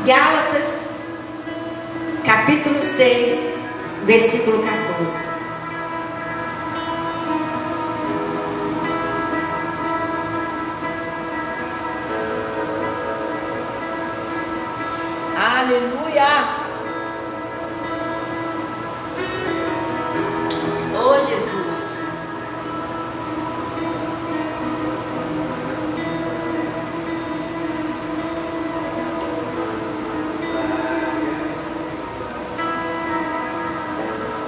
Gálatas, capítulo 6, versículo 14. Aleluia! Oh, Jesus!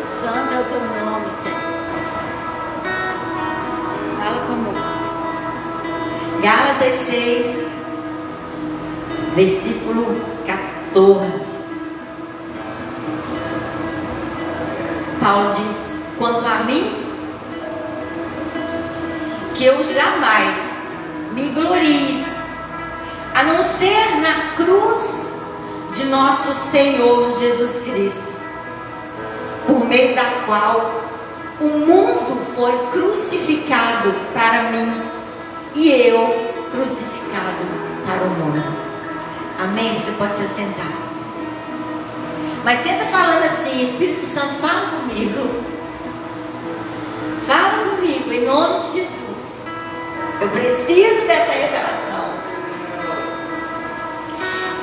Santo é o teu nome, Senhor. Fala conosco. Gálatas 6, versículo 14. Paulo diz: quanto a mim, que eu jamais me glorie, a não ser na cruz de nosso Senhor Jesus Cristo, por meio da qual o mundo foi crucificado para mim e eu crucificado para o mundo. Amém? Você pode se sentar. Mas senta falando assim: Espírito Santo, fala comigo. Fala comigo, em nome de Jesus. Eu preciso dessa revelação.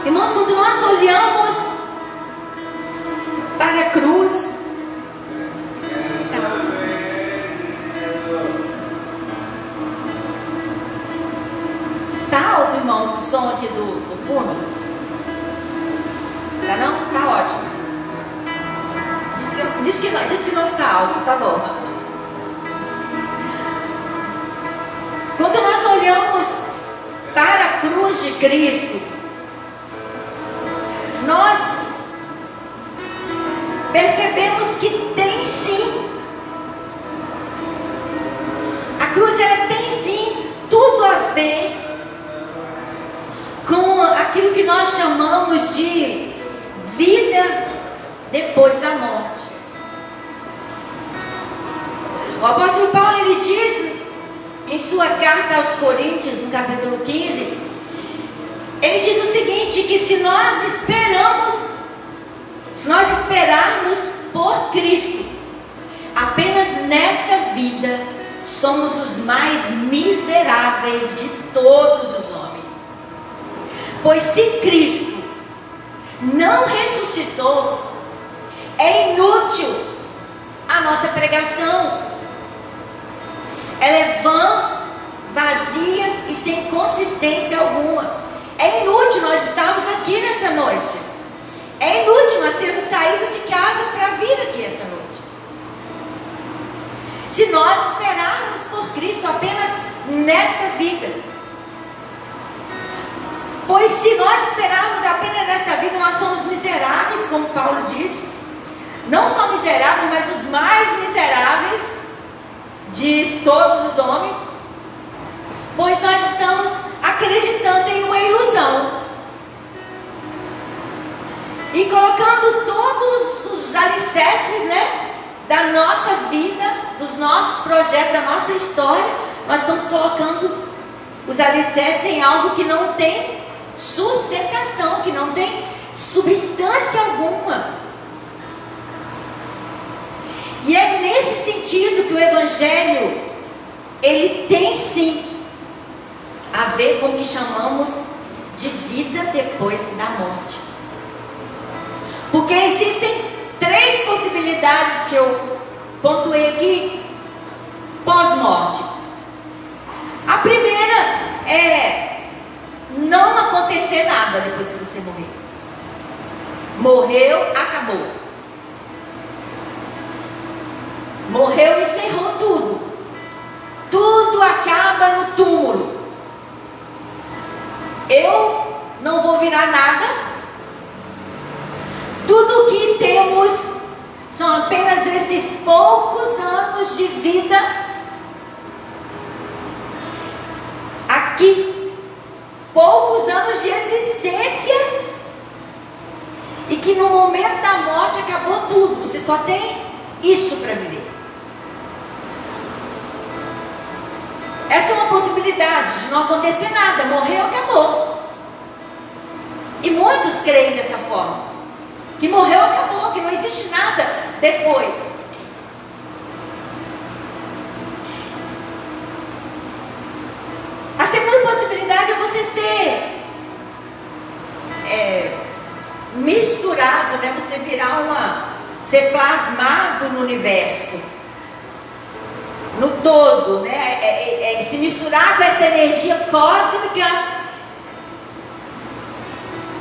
Irmãos, quando nós olhamos para a cruz, tá alto, irmãos, o som aqui do fundo? Tá não? Tá ótimo. Diz que não está alto, tá bom. Quando nós olhamos para a cruz de Cristo, nós percebemos que tem sim. A cruz, ela tem sim tudo a ver com aquilo que nós chamamos de vida depois da morte. O apóstolo Paulo, ele diz em sua carta aos Coríntios, no capítulo 15, ele diz o seguinte: que se nós esperarmos por Cristo apenas nesta vida, somos os mais miseráveis de todos os homens. Pois se Cristo não ressuscitou, é inútil a nossa pregação. Ela é vã, vazia e sem consistência alguma. É inútil nós estarmos aqui nessa noite. É inútil nós termos saído de casa para vir aqui essa noite. Se nós esperarmos por Cristo apenas nessa vida. Pois se nós esperarmos apenas nessa vida, nós somos miseráveis, como Paulo disse. Não só miseráveis, mas os mais miseráveis de todos os homens, pois nós estamos acreditando em uma ilusão e colocando todos os alicerces, da nossa vida, dos nossos projetos, da nossa história. Nós estamos colocando os alicerces em algo que não tem sustentação, que não tem substância alguma. E é nesse sentido que o Evangelho, ele tem sim a ver com o que chamamos de vida depois da morte. Porque existem 3 possibilidades que eu pontuei aqui, pós-morte. A primeira é não acontecer nada depois que você morrer. Morreu, acabou. Morreu, encerrou tudo. Tudo acaba no túmulo. Eu não vou virar nada. Tudo que temos são apenas esses poucos anos de vida aqui, poucos anos de existência, e que no momento da morte acabou tudo. Você só tem isso para viver. Essa é uma possibilidade de não acontecer nada. Morreu, acabou. E muitos creem dessa forma, que morreu, acabou, que não existe nada depois. A segunda possibilidade é você ser misturado, né? Você ser plasmado no universo, no todo, né? Se misturar com essa energia cósmica,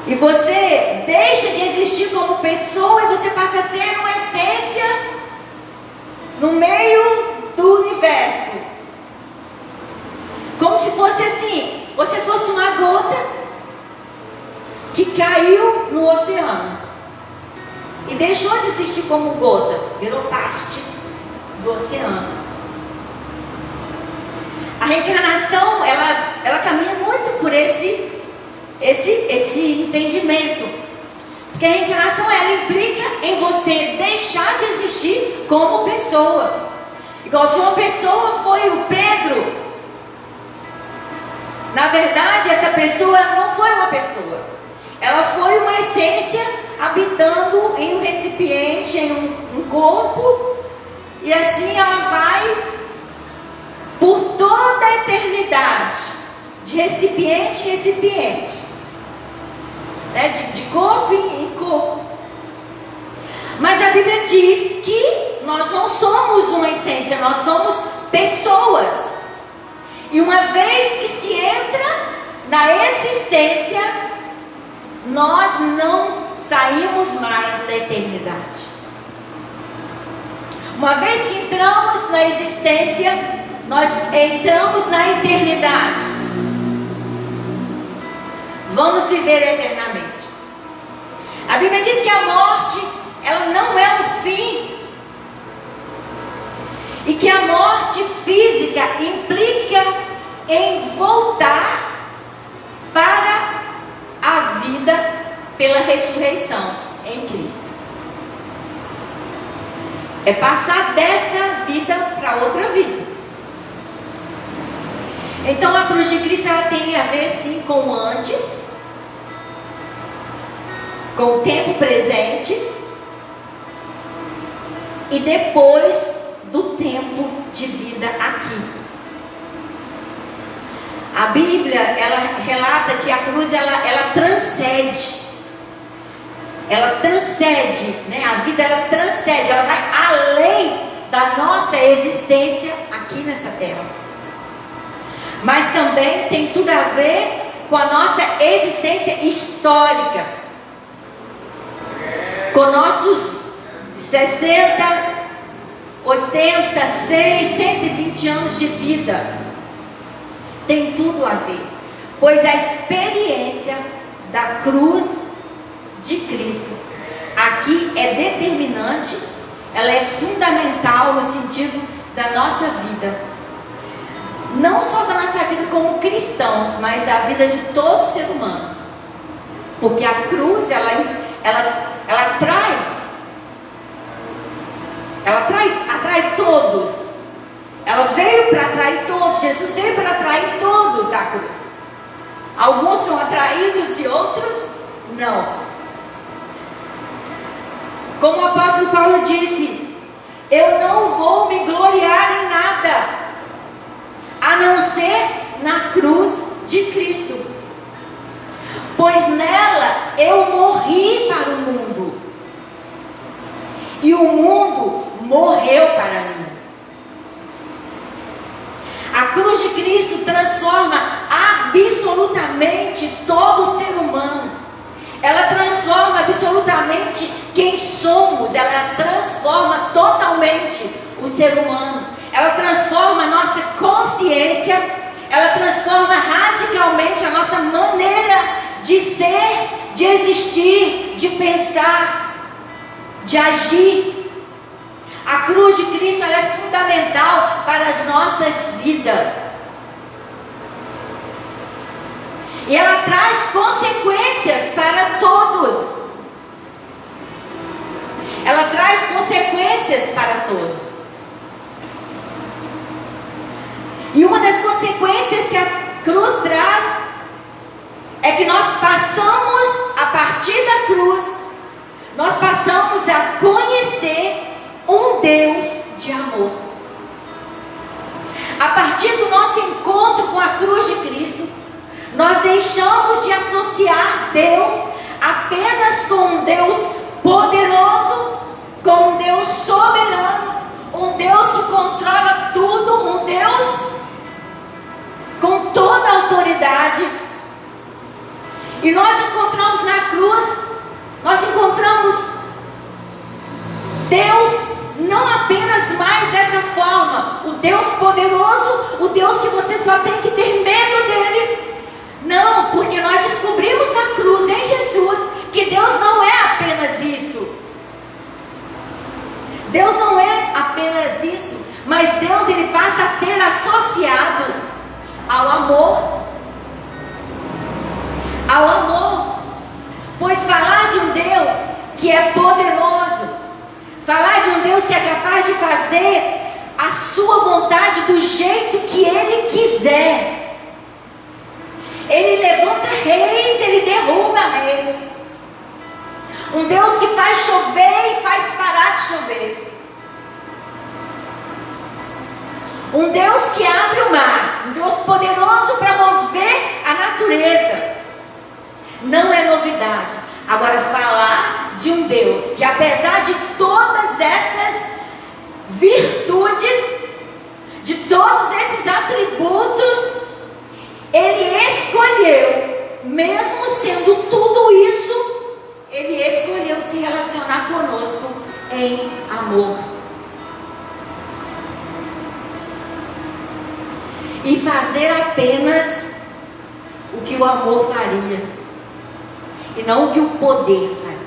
e você deixa de existir como pessoa e você passa a ser uma essência no meio do universo. Como se fosse assim, você fosse uma gota que caiu no oceano e deixou de existir como gota, virou parte do oceano. A reencarnação, ela caminha muito por esse entendimento, porque a reencarnação, ela implica em você deixar de existir como pessoa. Igual se uma pessoa foi o Pedro, na verdade essa pessoa não foi uma pessoa, ela foi uma essência habitando em um recipiente, em um corpo, e assim ela vai por toda a eternidade, de recipiente em recipiente, né? de corpo em corpo. Mas a Bíblia diz que nós não somos uma essência, nós somos pessoas. E uma vez que se entra na existência, nós não saímos mais da eternidade. Uma vez que entramos na existência, nós entramos na eternidade. Vamos viver eternamente. A Bíblia diz que a morte, ela não é um fim. E que a morte física implica em voltar para a vida pela ressurreição em Cristo. É passar dessa vida para outra vida. Então a cruz de Cristo, ela tem a ver sim com o antes, com o tempo presente e depois do tempo de vida aqui. A Bíblia, ela relata que a cruz, ela transcende. Ela transcende, né? A vida, ela transcende, ela vai além da nossa existência aqui nessa terra. Mas também tem tudo a ver com a nossa existência histórica. Com nossos 60, 80, 100, 120 anos de vida. Tem tudo a ver. Pois a experiência da cruz de Cristo aqui é determinante, ela é fundamental no sentido da nossa vida. Não só da nossa vida como cristãos, mas da vida de todo ser humano. Porque a cruz, ela atrai todos. Ela veio para atrair todos. Jesus veio para atrair todos à cruz. Alguns são atraídos e outros não. Como o apóstolo Paulo disse: eu não vou me gloriar em nada, a não ser na cruz de Cristo. Pois nela eu morri para o mundo, e o mundo morreu para mim. A cruz de Cristo transforma absolutamente todo o ser humano. Ela transforma absolutamente quem somos. Ela transforma totalmente o ser humano. Ela transforma a nossa consciência. Ela transforma radicalmente a nossa maneira de ser, de existir, de pensar, de agir. A cruz de Cristo, ela é fundamental para as nossas vidas. E ela traz consequências para todos. Ela traz consequências para todos. E uma das consequências que a cruz traz é que nós passamos nós passamos a conhecer um Deus de amor. A partir do nosso encontro com a cruz de Cristo, nós deixamos de associar Deus apenas com um Deus poderoso, com um Deus soberano, um Deus que controla tudo, um Deus com toda a autoridade. E nós encontramos na cruz, nós encontramos Deus não apenas mais dessa forma, o Deus poderoso, o Deus que você só tem que ter medo dele. Não, porque nós descobrimos na cruz, em Jesus, que Deus não é apenas isso. Deus não é apenas isso, mas Deus, ele passa a ser associado ao amor. Ao amor. Pois falar de um Deus que é poderoso, falar de um Deus que é capaz de fazer a sua vontade do jeito que ele quiser. Ele levanta reis, ele derruba reis. Um Deus que faz chover e faz parar de chover. Um Deus que abre o mar. Um Deus poderoso para mover a natureza. Não é novidade. Agora, falar de um Deus que, apesar de todas essas virtudes, de todos esses atributos, ele escolheu, mesmo sendo tudo isso, ele escolheu se relacionar conosco em amor. E fazer apenas o que o amor faria. E não o que o poder faria.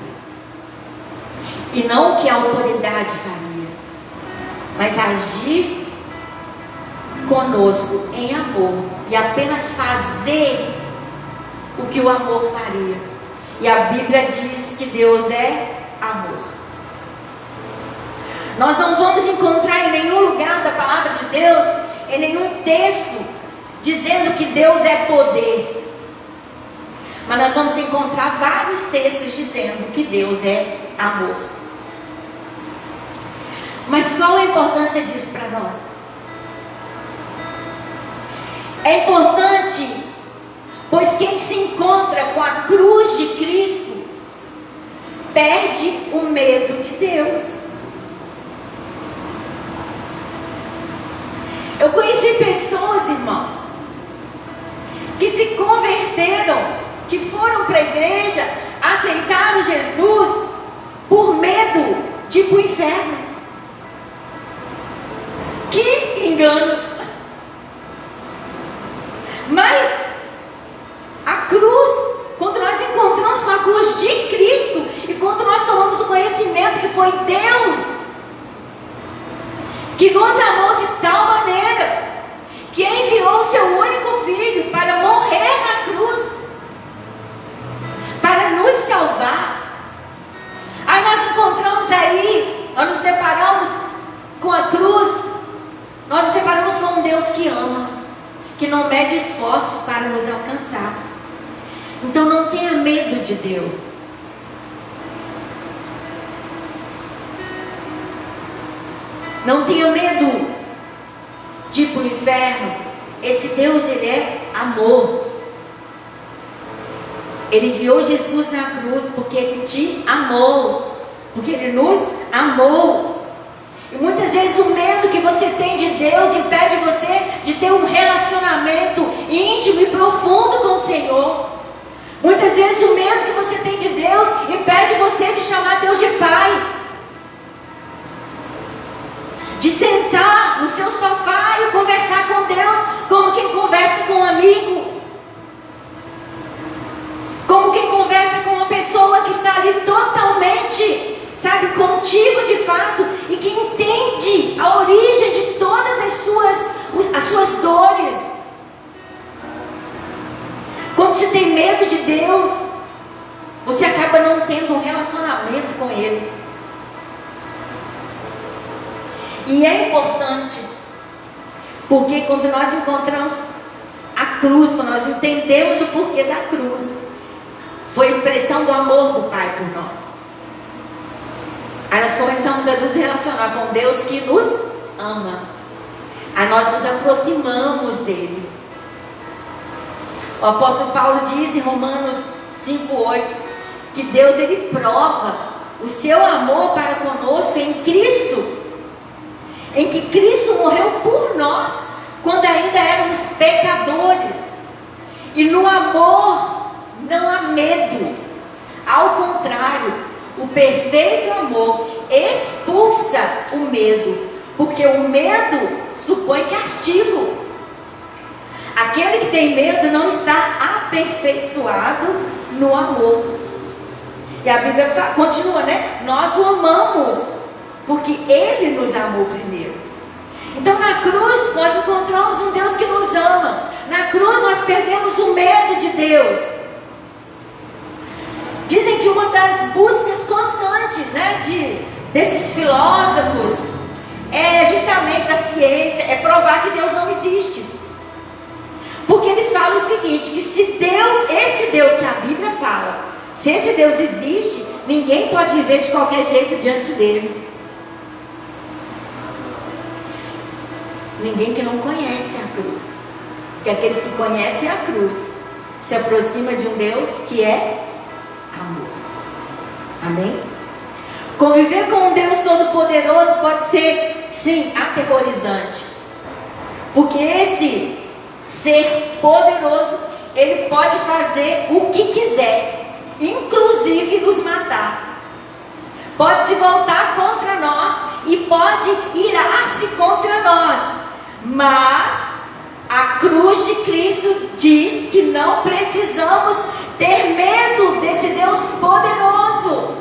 E não o que a autoridade faria. Mas agir conosco em amor. E apenas fazer o que o amor faria. E a Bíblia diz que Deus é amor. Nós não vamos encontrar em nenhum lugar da palavra de Deus, em nenhum texto, dizendo que Deus é poder. Mas nós vamos encontrar vários textos dizendo que Deus é amor. Mas qual a importância disso para nós? É importante, pois quem se encontra com a cruz de Cristo perde o medo de Deus. Eu conheci pessoas, irmãos, que se converteram, que foram para a igreja, aceitaram Jesus por medo de ir para o inferno. Que engano! Mas a cruz, quando nós encontramos com a cruz de Cristo, e quando nós tomamos o conhecimento que foi Deus que nos amou de tal maneira que enviou o seu único filho para morrer na cruz, para nos salvar. Aí nós encontramos aí, nós nos deparamos com a cruz, nós nos deparamos com um Deus que ama, que não mede esforços para nos alcançar. Então não tenha medo de Deus. Não tenha medo de ir para o inferno. Esse Deus, ele é amor. Ele enviou Jesus na cruz porque ele te amou, porque ele nos amou. E muitas vezes o medo que você tem de Deus impede você de ter um relacionamento íntimo e profundo com o Senhor. Muitas vezes o medo que você tem de Deus impede você de chamar Deus de Pai, de sentar no seu sofá e conversar com Deus como quem conversa com um amigo, como quem conversa com uma pessoa que está ali totalmente, sabe, contigo de fato, e que entende a origem de todas as suas dores. Quando você tem medo de Deus, você acaba não tendo um relacionamento com Ele. E é importante, porque quando nós encontramos a cruz, quando nós entendemos o porquê da cruz, foi a expressão do amor do Pai por nós. Aí nós começamos a nos relacionar com Deus que nos ama. Aí nós nos aproximamos dele. O apóstolo Paulo diz em Romanos 5:8 que Deus, ele prova o seu amor para conosco em Cristo, em que Cristo morreu por nós quando ainda éramos pecadores. E no amor não há medo, ao contrário, o perfeito amor expulsa o medo, porque o medo supõe castigo. Aquele que tem medo não está aperfeiçoado no amor. E a Bíblia continua, né? Nós o amamos, porque Ele nos amou primeiro. Então na cruz nós encontramos um Deus que nos ama. Na cruz nós perdemos o medo de Deus. Dizem que uma das buscas constantes, né, desses filósofos é justamente da ciência, é provar que Deus não existe. Porque eles falam o seguinte, que se Deus, esse Deus que a Bíblia fala, se esse Deus existe, ninguém pode viver de qualquer jeito diante dele. Ninguém que não conhece a cruz. Porque aqueles que conhecem a cruz se aproximam de um Deus que é amor. Amém? Conviver com um Deus todo-poderoso pode ser, sim, aterrorizante. Porque esse ser poderoso, ele pode fazer o que quiser, inclusive nos matar. Pode se voltar contra nós e pode irar-se contra nós. Mas a cruz de Cristo diz que não precisamos ter medo desse Deus poderoso,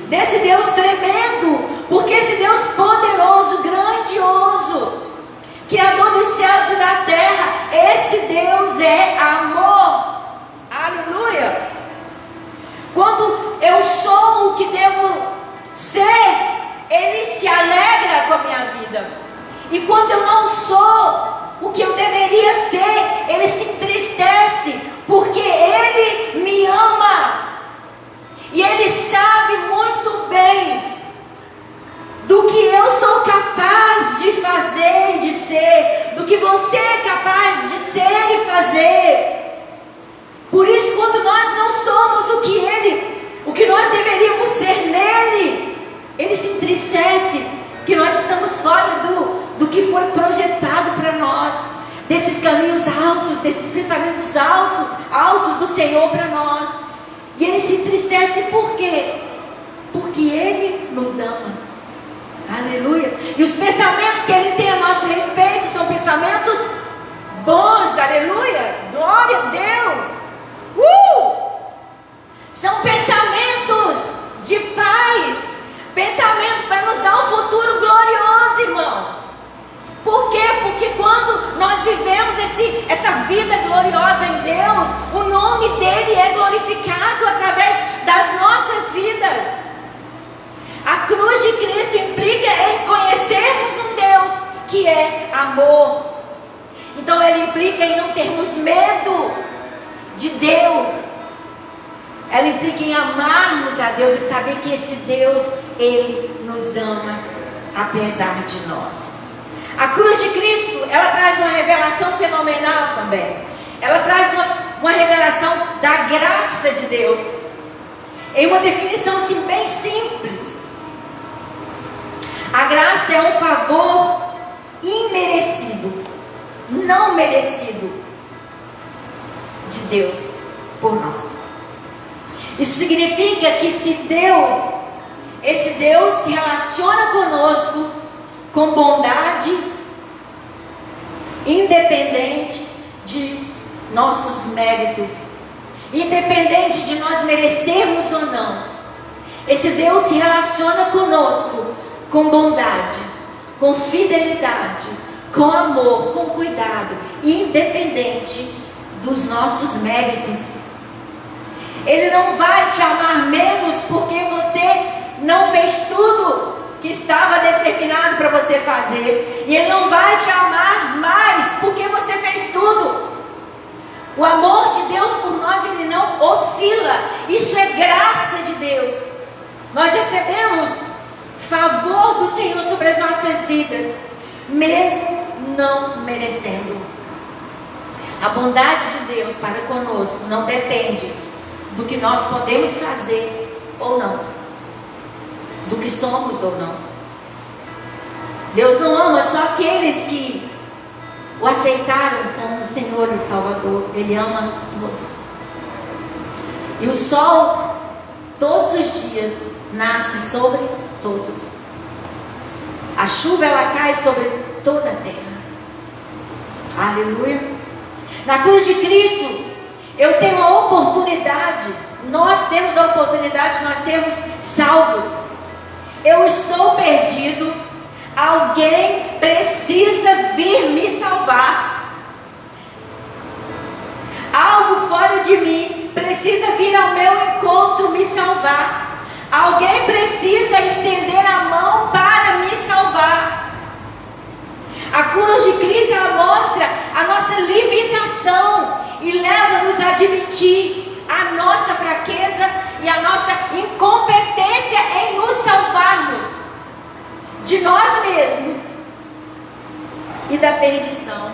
desse Deus tremendo, porque esse Deus poderoso, grandioso, Criador dos céus e da terra, esse Deus é amor. Aleluia! Quando eu sou o que devo ser, Ele se alegra com a minha vida. E quando eu não sou o que eu deveria ser, Ele se entristece, porque Ele me ama. E Ele sabe muito bem do que eu sou capaz de fazer e de ser, do que você é capaz de ser e fazer. Por isso, quando nós não somos o que nós deveríamos ser nele, Ele se entristece, que nós estamos fora do que foi projetado para nós, desses caminhos altos, desses pensamentos altos do Senhor para nós. E Ele se entristece por quê? Porque Ele nos ama. Aleluia. E os pensamentos que Ele tem a nosso respeito são pensamentos bons. Aleluia. Glória a Deus. São pensamentos de paz, pensamento para nos dar um futuro glorioso, irmãos. Por quê? Porque quando nós vivemos essa vida gloriosa em Deus, o nome dEle é glorificado através das nossas vidas. A cruz de Cristo implica em conhecermos um Deus que é amor. Então Ele implica em não termos medo de Deus. Ela implica em amarmos a Deus e saber que esse Deus, Ele nos ama apesar de nós. A cruz de Cristo, ela traz uma revelação fenomenal também. Ela traz uma revelação da graça de Deus, em uma definição assim, bem simples. A graça é um favor imerecido, não merecido, de Deus por nós. Isso significa que se esse Deus se relaciona conosco com bondade, independente de nossos méritos, independente de nós merecermos ou não. Esse Deus se relaciona conosco com bondade, com fidelidade, com amor, com cuidado, independente dos nossos méritos. Ele não vai te amar menos porque você não fez tudo que estava determinado para você fazer. E Ele não vai te amar mais porque você fez tudo. O amor de Deus por nós, Ele não oscila. Isso é graça de Deus. Nós recebemos nossas vidas, mesmo não merecendo. A bondade de Deus para conosco não depende do que nós podemos fazer ou não, do que somos ou não. Deus não ama só aqueles que o aceitaram como Senhor e Salvador. Ele ama todos. E o sol, todos os dias, nasce sobre todos. A chuva, ela cai sobre toda a terra. Aleluia. Na cruz de Cristo, eu tenho a oportunidade, nós temos a oportunidade de nós sermos salvos. Eu estou perdido, alguém precisa vir me salvar. Algo fora de mim precisa vir ao meu encontro me salvar. Alguém precisa estender a mão para me salvar. A cruz de Cristo, ela mostra a nossa limitação e leva-nos a admitir a nossa fraqueza e a nossa incompetência em nos salvarmos de nós mesmos e da perdição.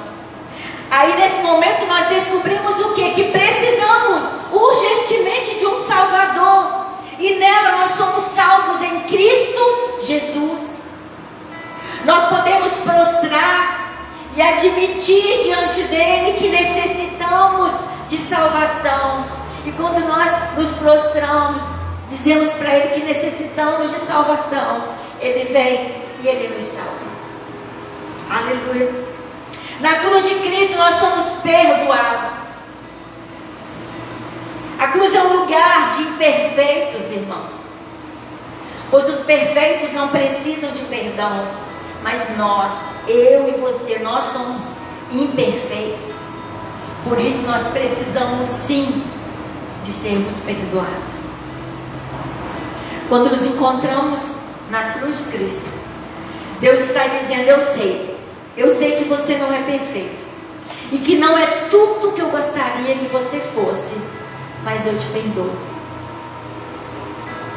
Aí nesse momento nós descobrimos o quê? Que precisamos urgentemente de um Salvador. E nela nós somos salvos em Cristo Jesus. Nós podemos prostrar e admitir diante dele que necessitamos de salvação. E quando nós nos prostramos, dizemos para ele que necessitamos de salvação, ele vem e ele nos salva. Aleluia. Na cruz de Cristo nós somos perdoados. A cruz é um lugar de imperfeitos, irmãos. Pois os perfeitos não precisam de perdão. Mas nós, eu e você, nós somos imperfeitos. Por isso nós precisamos sim de sermos perdoados. Quando nos encontramos na cruz de Cristo, Deus está dizendo: eu sei que você não é perfeito, e que não é tudo que eu gostaria que você fosse, mas eu te perdoo.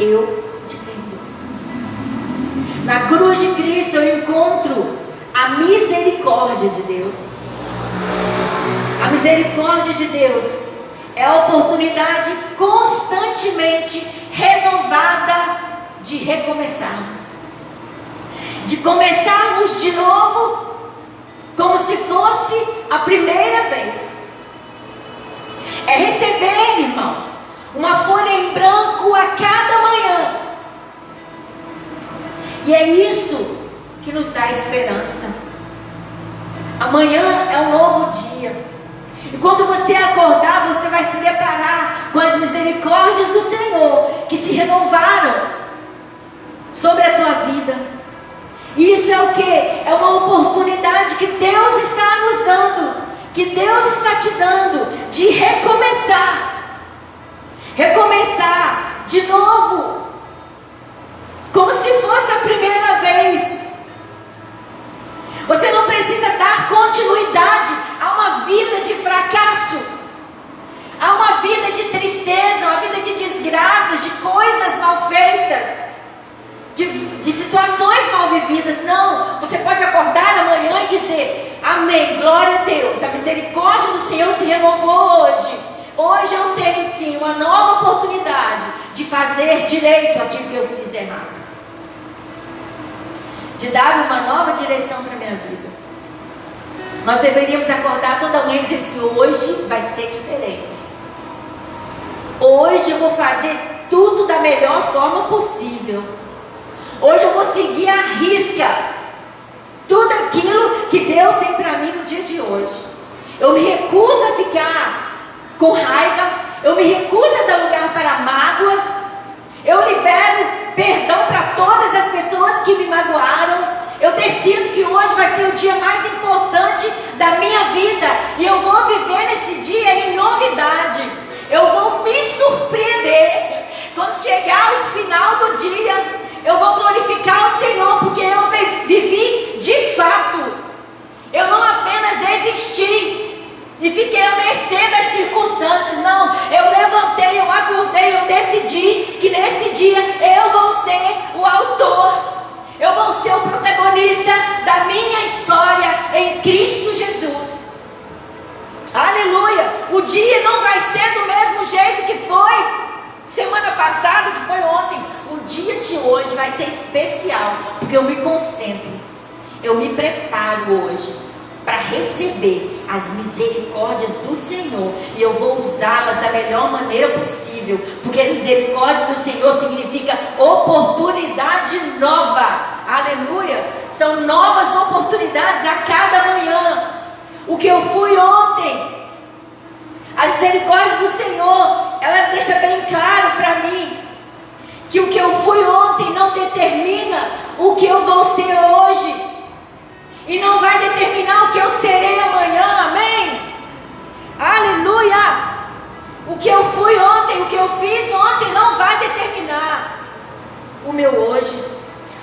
Eu te perdoo. Na cruz de Cristo eu encontro a misericórdia de Deus. A misericórdia de Deus é a oportunidade constantemente renovada de recomeçarmos, de começarmos de novo, como se fosse a primeira vez. É receber, irmãos, uma folha em branco a cada manhã. E é isso que nos dá esperança. Amanhã é um novo dia. E quando você acordar, você vai se deparar com as misericórdias do Senhor que se renovaram sobre a tua vida. E isso é o quê? É uma oportunidade que Deus está nos dando, que Deus está te dando, de recomeçar. Recomeçar de novo, como se fosse a primeira vez. Você não precisa dar continuidade a uma vida de fracasso, a uma vida de tristeza, uma vida de desgraças, de coisas mal feitas, de situações mal vividas. Não, você pode acordar amanhã e dizer: amém, glória a Deus, a misericórdia do Senhor se renovou hoje. Hoje eu tenho sim uma nova oportunidade de fazer direito aquilo que eu fiz errado, de dar uma nova direção para a minha vida. Nós deveríamos acordar toda manhã e dizer assim: hoje vai ser diferente. Hoje eu vou fazer tudo da melhor forma possível. Hoje eu vou seguir à risca tudo aquilo que Deus tem para mim no dia de hoje. Eu me recuso a ficar com raiva. Eu me recuso a dar lugar para mágoas. Eu libero perdão para todas as pessoas que me magoaram. Eu decido que hoje vai ser o dia mais importante da minha vida. E eu vou viver nesse dia em novidade. Eu vou me surpreender. Quando chegar o final do dia, eu vou glorificar o Senhor, porque eu vivi de fato. Eu não apenas existi e fiquei à mercê das circunstâncias. Não, eu levantei, eu acordei, eu decidi que nesse dia eu vou ser o autor, eu vou ser o protagonista hoje vai ser especial, porque eu me concentro, eu me preparo hoje para receber as misericórdias do Senhor, e eu vou usá-las da melhor maneira possível, porque as misericórdias do Senhor significa oportunidade nova. Aleluia! São novas oportunidades a cada manhã. O que eu fui ontem, as misericórdias do Senhor, ela deixa bem claro para mim que o que eu fui ontem não determina o que eu vou ser hoje, e não vai determinar o que eu serei amanhã. Amém? Aleluia! O que eu fui ontem, o que eu fiz ontem não vai determinar o meu hoje.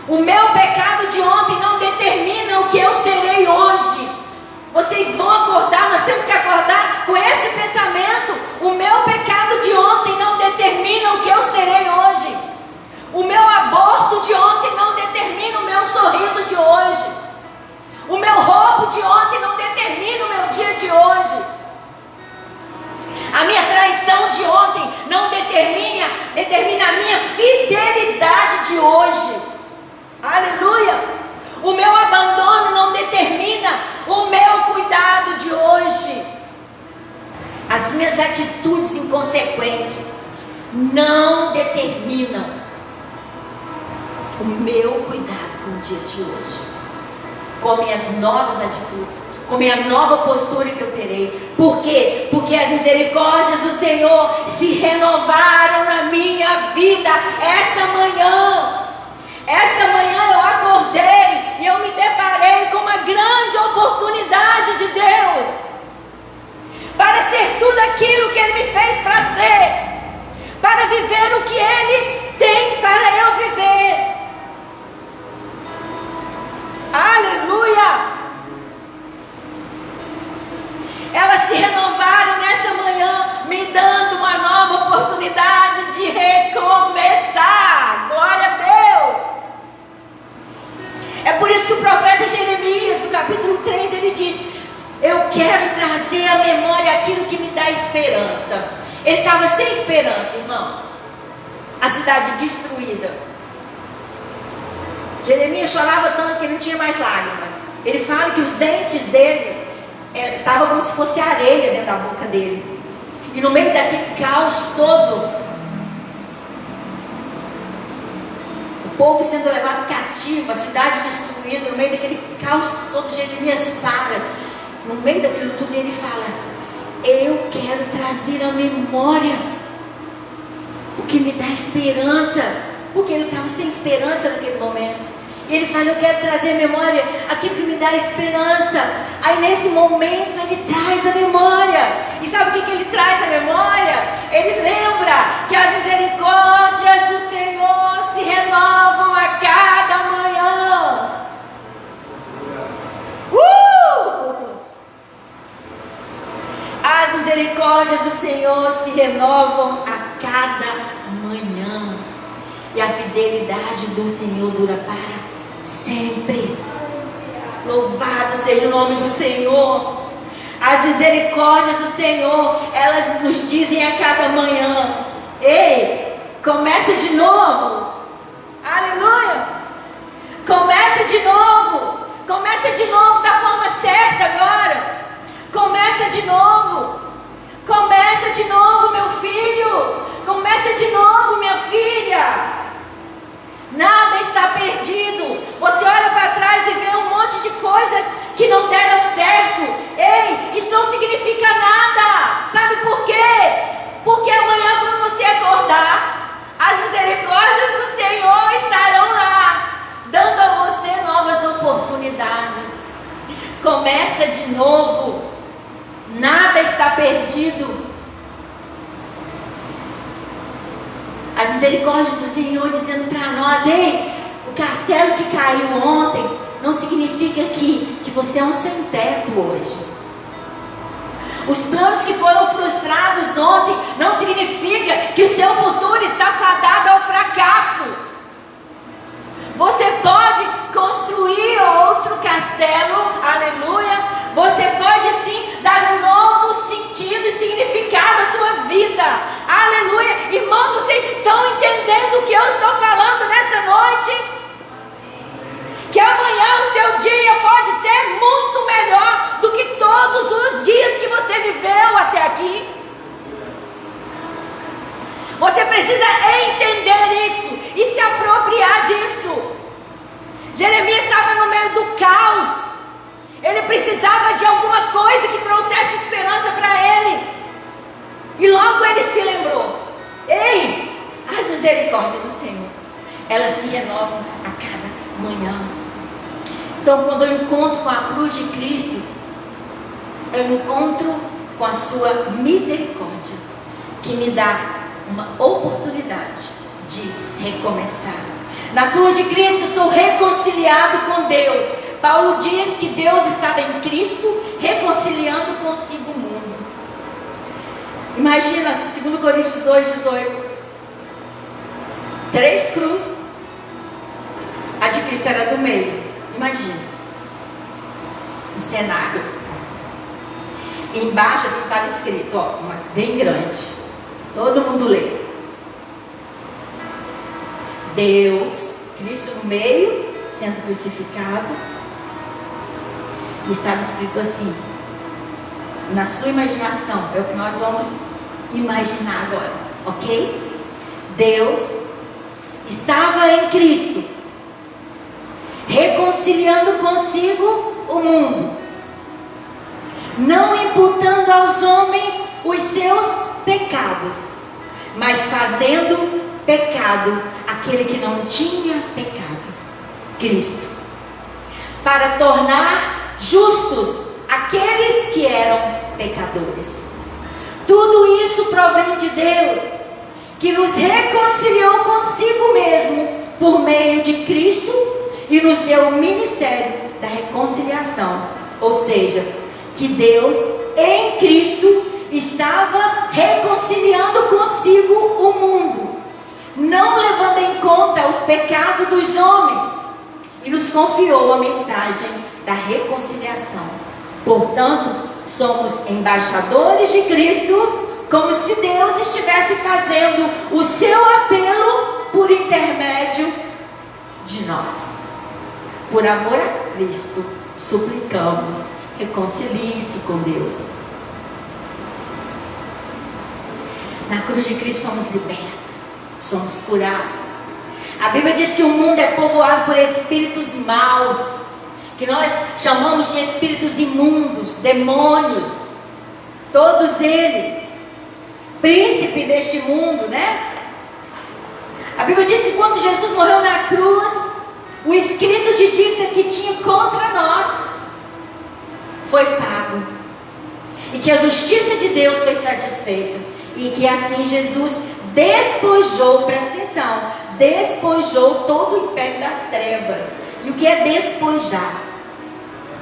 O meu pecado de ontem não determina o que eu serei hoje. Vocês vão acordar, nós temos que acordar com esse pensamento. O meu pecado de ontem não determina o que eu serei hoje. O meu aborto de ontem não determina o meu sorriso de hoje. O meu roubo de ontem não determina o meu dia de hoje. A minha traição de ontem não determina a minha fidelidade de hoje. Aleluia! O meu abandono não determina o meu cuidado de hoje. As minhas atitudes inconsequentes não determinam o meu cuidado com o dia de hoje, com minhas novas atitudes, com minha nova postura que eu terei. Por quê? Porque as misericórdias do Senhor se renovaram na minha vida essa manhã. Essa manhã eu acordei e eu me deparei com uma grande oportunidade de Deus para ser tudo aquilo que Ele me fez para ser, para viver o que Ele tem para eu viver. Aleluia! Elas se renovaram nessa manhã, me dando uma nova oportunidade de recomeçar. Glória a Deus! É por isso que o profeta Jeremias, no capítulo 3, ele diz: eu quero trazer à memória aquilo que me dá esperança. Ele estava sem esperança, irmãos. A cidade destruída. Jeremias chorava tanto que não tinha mais lágrimas. Ele fala que os dentes dele estavam como se fosse areia dentro da boca dele. E no meio daquele caos todo, o povo sendo levado cativo, a cidade destruída, no meio daquele caos todo, Jeremias para. No meio daquilo tudo ele fala: eu quero trazer à memória o que me dá esperança. Porque ele estava sem esperança naquele momento. E ele fala: eu quero trazer à memória aquilo que me dá esperança. Aí nesse momento ele traz a memória. E sabe o que ele traz à memória? Ele lembra que as misericórdias do Senhor se renovam a cada manhã. As misericórdias do Senhor se renovam a cada manhã. E a fidelidade do Senhor dura para sempre. Louvado seja o nome do Senhor. As misericórdias do Senhor, elas nos dizem a cada manhã: ei, começa de novo. Aleluia. Começa de novo. Começa de novo da forma certa agora. Começa de novo. Começa de novo, meu filho. Começa de novo, minha filha. Nada está perdido. Você olha para trás e vê um monte de coisas que não deram certo. Ei, isso não significa nada. Sabe por quê? Porque amanhã, quando você acordar, as misericórdias do Senhor estarão lá, dando a você novas oportunidades. Começa de novo. Nada está perdido. As misericórdias do Senhor dizendo para nós: ei, o castelo que caiu ontem não significa que você é um sem teto hoje. Os planos que foram frustrados ontem não significa que o seu futuro está fadado ao fracasso. Você pode construir outro castelo, aleluia. Você pode sim dar um novo sentido e significado à tua vida, aleluia. Irmãos, vocês estão entendendo o que eu estou falando nessa noite? viveu até aqui. Você precisa entender isso e se apropriar disso. Jeremias estava no meio do caos. Ele precisava de alguma coisa que trouxesse esperança para ele. E logo ele se lembrou: ei, as misericórdias do Senhor, elas se renovam a cada manhã. Então, quando eu encontro com a cruz de Cristo, eu encontro com a sua misericórdia, que me dá uma oportunidade de recomeçar. Na cruz de Cristo, eu sou reconciliado com Deus. Paulo diz que Deus estava em Cristo, reconciliando consigo o mundo. Imagina, 2 Coríntios 2,18. 3 cruzes. A de Cristo era do meio. Imagina o cenário. Embaixo assim estava escrito, ó, bem grande. Todo mundo lê. Deus, Cristo no meio, sendo crucificado. E estava escrito assim, na sua imaginação, é o que nós vamos imaginar agora, ok? Deus estava em Cristo, reconciliando consigo o mundo, não imputando aos homens os seus pecados, mas fazendo pecado aquele que não tinha pecado, Cristo, para tornar justos aqueles que eram pecadores. Tudo isso provém de Deus, que nos reconciliou consigo mesmo por meio de Cristo e nos deu o ministério da reconciliação. Ou seja, que Deus em Cristo estava reconciliando consigo o mundo, não levando em conta os pecados dos homens, e nos confiou a mensagem da reconciliação. Portanto, somos embaixadores de Cristo, como se Deus estivesse fazendo o seu apelo por intermédio de nós. Por amor a Cristo, suplicamos, reconcilie-se com Deus. Na cruz de Cristo somos libertos, somos curados. A Bíblia diz que o mundo é povoado por espíritos maus, que nós chamamos de espíritos imundos, demônios, todos eles, príncipe deste mundo, né? A Bíblia diz que quando Jesus morreu na cruz, o escrito de dívida que tinha contra nós foi pago, e que a justiça de Deus foi satisfeita, e que assim Jesus despojou, presta atenção, despojou todo o império das trevas. E o que é despojar?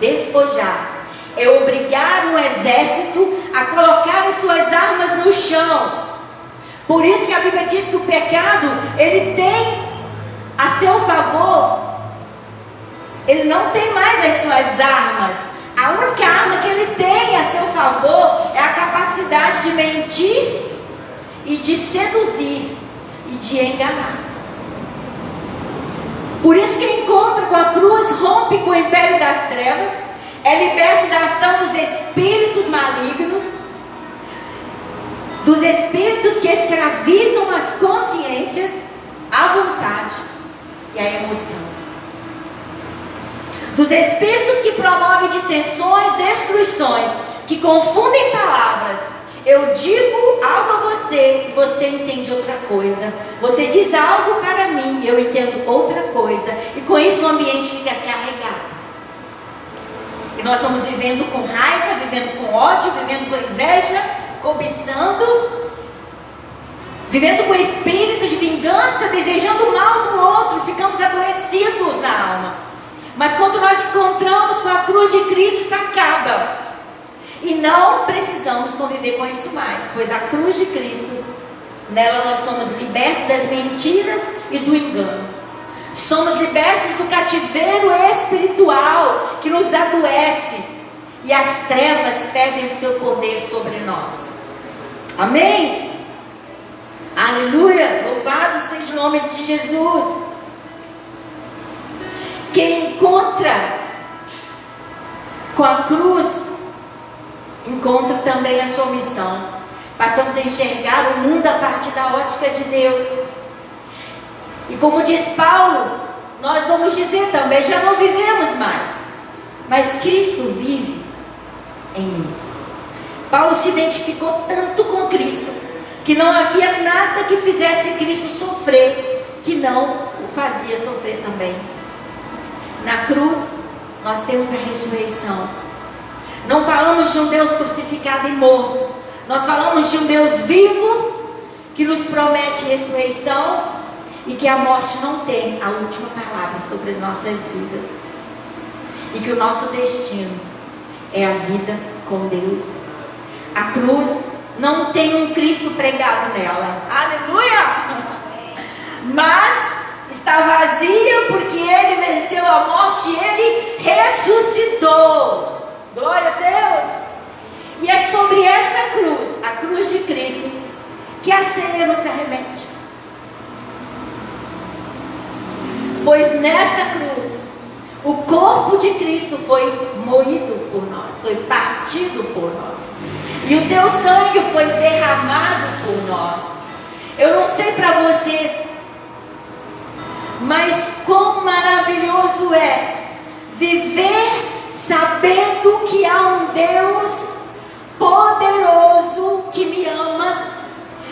Despojar é obrigar um exército a colocar as suas armas no chão. Por isso que a Bíblia diz que o pecado, ele tem a seu favor, ele não tem mais as suas armas. A única arma que ele tem a seu favor é a capacidade de mentir e de seduzir e de enganar. Por isso, quem encontra com a cruz rompe com o império das trevas, é liberto da ação dos espíritos malignos, dos espíritos que escravizam as consciências, a vontade e a emoção, dos espíritos que promovem dissensões, destruições, que confundem palavras. Eu digo algo a você e você entende outra coisa. Você diz algo para mim e eu entendo outra coisa. E com isso o ambiente fica carregado. E nós estamos vivendo com raiva, vivendo com ódio, vivendo com inveja, cobiçando, vivendo com espírito de vingança, desejando o mal do outro. Ficamos adoecidos na alma. Mas quando nós encontramos com a cruz de Cristo, isso acaba. E não precisamos conviver com isso mais, pois a cruz de Cristo, nela nós somos libertos das mentiras e do engano. Somos libertos do cativeiro espiritual que nos adoece, e as trevas perdem o seu poder sobre nós. Amém? Aleluia! Louvado seja o nome de Jesus. Quem encontra com a cruz encontra também a sua missão. Passamos a enxergar o mundo a partir da ótica de Deus. E como diz Paulo, nós vamos dizer também, já não vivemos mais, mas Cristo vive em mim. Paulo se identificou tanto com Cristo, que não havia nada que fizesse Cristo sofrer, que não o fazia sofrer também. Na cruz, nós temos a ressurreição. Não falamos de um Deus crucificado e morto, nós falamos de um Deus vivo, que nos promete ressurreição, e que a morte não tem a última palavra sobre as nossas vidas, e que o nosso destino é a vida com Deus. A cruz não tem um Cristo pregado nela, aleluia, mas está vazia porque Ele venceu a morte e Ele ressuscitou, glória a Deus. E é sobre essa cruz, a cruz de Cristo, que a ceia nos arremete. Pois nessa cruz, o corpo de Cristo foi moído por nós, foi partido por nós, e o teu sangue foi derramado por nós. Eu não sei para você, mas quão maravilhoso é viver sabendo que há um Deus poderoso que me ama,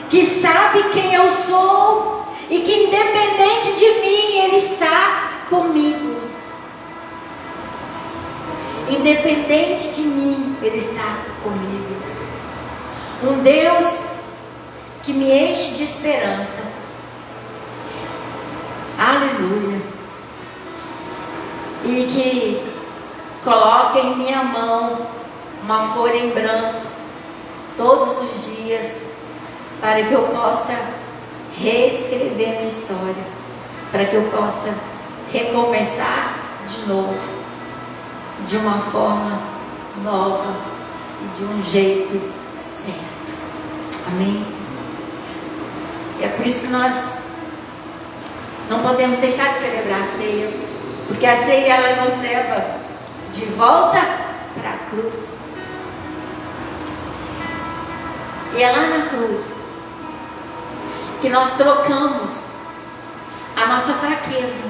que sabe quem eu sou e que independente de mim Ele está comigo. Independente de mim Ele está comigo. Um Deus que me enche de esperança. Aleluia. E que coloca em minha mão uma folha em branco todos os dias, para que eu possa reescrever minha história, para que eu possa recomeçar de novo, de uma forma nova e de um jeito certo. Amém? E é por isso que nós não podemos deixar de celebrar a ceia, porque a ceia ela nos leva de volta para a cruz. E é lá na cruz que nós trocamos a nossa fraqueza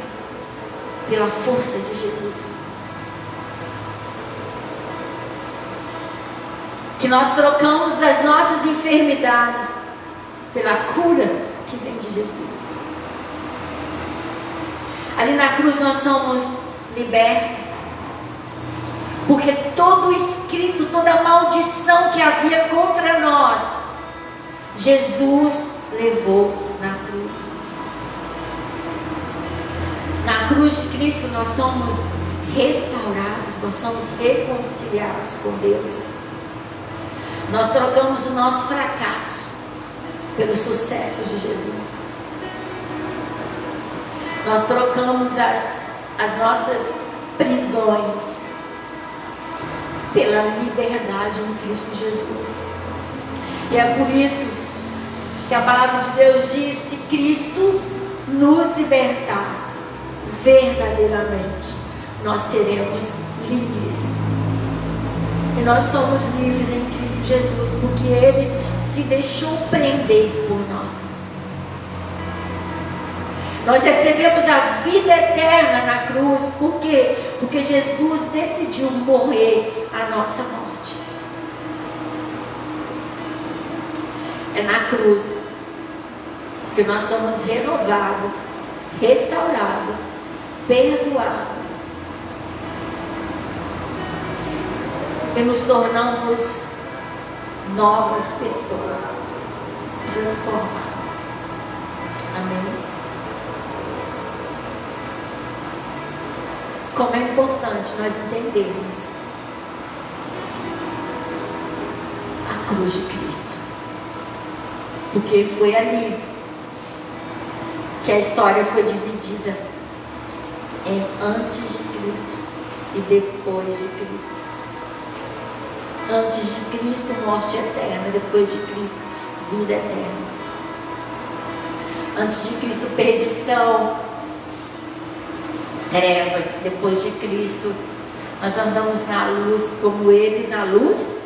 pela força de Jesus. Que nós trocamos as nossas enfermidades pela cura que vem de Jesus. Ali na cruz nós somos libertos, porque todo o escrito, toda a maldição que havia contra nós, Jesus levou na cruz. Na cruz de Cristo nós somos restaurados, nós somos reconciliados com Deus. Nós trocamos o nosso fracasso pelo sucesso de Jesus. Nós trocamos as nossas prisões pela liberdade em Cristo Jesus. E é por isso que a palavra de Deus diz: se Cristo nos libertar, verdadeiramente nós seremos livres. E nós somos livres em Cristo Jesus, porque Ele se deixou prender por nós. Nós recebemos a vida eterna na cruz. Por quê? Porque Jesus decidiu morrer a nossa morte. É na cruz que nós somos renovados, restaurados, perdoados. E nos tornamos novas pessoas, transformadas. Amém? Como é importante nós entendermos a cruz de Cristo, porque foi ali que a história foi dividida em antes de Cristo e depois de Cristo. Antes de Cristo, morte eterna. Depois de Cristo, vida eterna. Antes de Cristo, perdição, trevas. Depois de Cristo, nós andamos na luz como Ele na luz